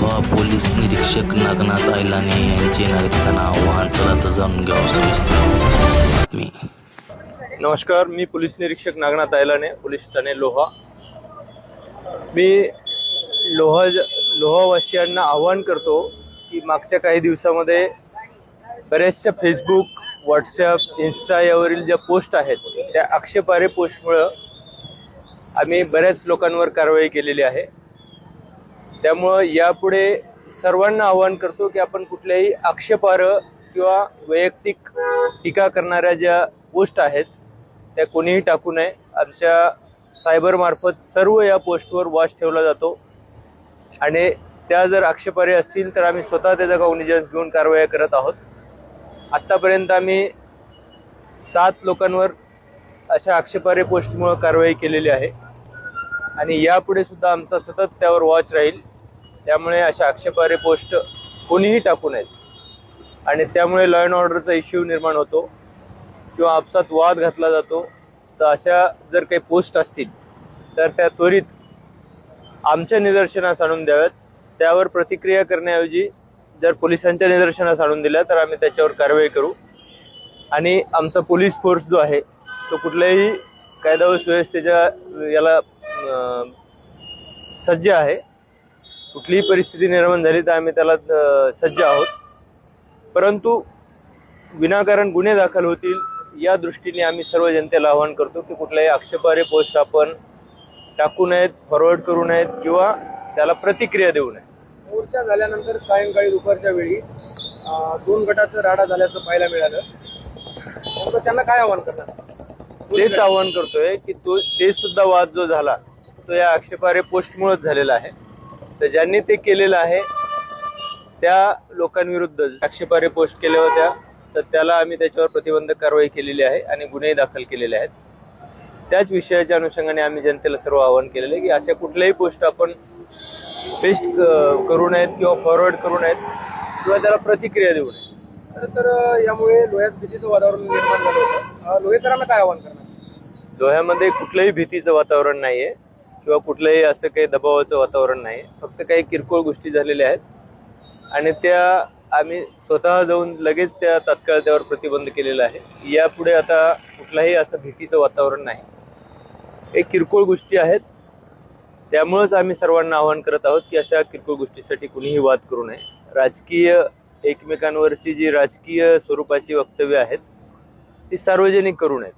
Loha police निरीक्षक नागनाथ आयलाने यांचे नागरिकांना आव्हान. चला तर जाणून घ्यावं सविस्तर बातमी. नमस्कार, मी पोलीस निरीक्षक नागनाथ आयलाने, पोलीस ठाणे लोहा. मी लोहावासियांना आवाहन करतो की मागच्या काही दिवसामध्ये बऱ्याचशा फेसबुक, व्हॉट्सॲप, इन्स्टा यावरील ज्या पोस्ट आहेत त्या आक्षेपार्ह पोस्टमुळं आम्ही बऱ्याच लोकांवर कारवाई केलेली आहे. त्यामुळं यापुढे सर्वांना आवाहन करतो की आपण कुठल्याही आक्षेपार्ह किंवा वैयक्तिक टीका करणाऱ्या ज्या पोस्ट आहेत त्या कोणीही टाकू नये. आमच्या सायबरमार्फत सर्व या पोस्टवर वॉच ठेवला जातो आणि त्या जर आक्षेपार्ह असतील तर आम्ही स्वतः त्याचा कॉग्निझन्स घेऊन कारवाया करत आहोत. आत्तापर्यंत आम्ही 7 लोकांवर अशा आक्षेपार्ह पोस्टमुळे कारवाई केलेली आहे आणि यापुढे सुद्धा आमचा सतत त्यावर वॉच राहील. त्यामुळे अशा आक्षेपार्ह पोस्ट कोणीही टाकू नयेत आणि त्यामुळे लॉ अँड ऑर्डरचा इश्यू निर्माण होतो किंवा आपसात वाद घातला जातो. तर अशा जर काही पोस्ट असतील तर त्या त्वरित आमच्या निदर्शनास आणून द्याव्यात. त्यावर प्रतिक्रिया करण्याऐवजी जर पोलिसांच्या निदर्शनास आणून दिल्या तर आम्ही त्याच्यावर कारवाई करू. आणि आमचा पोलीस फोर्स जो आहे तो कुठल्याही कायदा व सुव्यवस्थेच्या याला सज्ज आहे. कुठलीही परिस्थिती निर्माण झाली तर आम्ही त्याला सज्ज आहोत. परंतु विनाकारण गुन्हे दाखल होतील या दृष्टीने आम्ही सर्व जनतेला आवाहन करतो की कुठल्याही आक्षेपार्ह पोस्ट आपण टाकू नयेत, फॉरवर्ड करू नयेत किंवा त्याला प्रतिक्रिया देऊ नये. मोर्चा झाल्यानंतर सायंकाळी दुपारच्या वेळी 2 गटाचा राडा झाल्याचं पाहायला मिळालं. त्यांना काय आव्हान करणार? तेच आवाहन करतोय की ते सुद्धा वाद जो झाला तो या आक्षेपार्ह पोस्टमुळेच झालेला आहे. तर ज्यांनी ते केलेलं आहे त्या लोकांविरुद्ध आक्षेपार्ह पोस्ट केल्या होत्या तर त्याला आम्ही त्याच्यावर प्रतिबंधक कारवाई केलेली आहे आणि गुन्हेही दाखल केलेले आहेत. त्याच विषयाच्या अनुषंगाने आम्ही जनतेला सर्व आवाहन केलेलं आहे की अशा कुठल्याही पोस्ट आपण पेस्ट करू नयेत किंवा फॉरवर्ड करू नयेत किंवा त्याला प्रतिक्रिया देऊ नये. खरं तर यामुळे लोह्यात भीतीचं वातावरण निर्माण झालं होतं. लोहेकरांना काय आव्हान करणार? लोह्यामध्ये कुठलंही भीतीचं वातावरण नाहीये किंवा कुठलंही असं काही दबावाचं वातावरण नाही. फक्त काही किरकोळ गोष्टी झालेल्या आहेत आणि त्या आम्ही स्वतः जाऊन लगेच त्या तात्काळ त्यावर प्रतिबंध केलेला आहे. यापुढे आता कुठलाही असं भीतीचं वातावरण नाही. हे किरकोळ गोष्टी आहेत. त्यामुळेच आम्ही सर्वांना आवाहन करत आहोत की अशा किरकोळ गोष्टीसाठी कुणीही वाद करू नये. राजकीय एकमेकांवरची जी राजकीय स्वरूपाची वक्तव्य आहेत ती सार्वजनिक करू नयेत.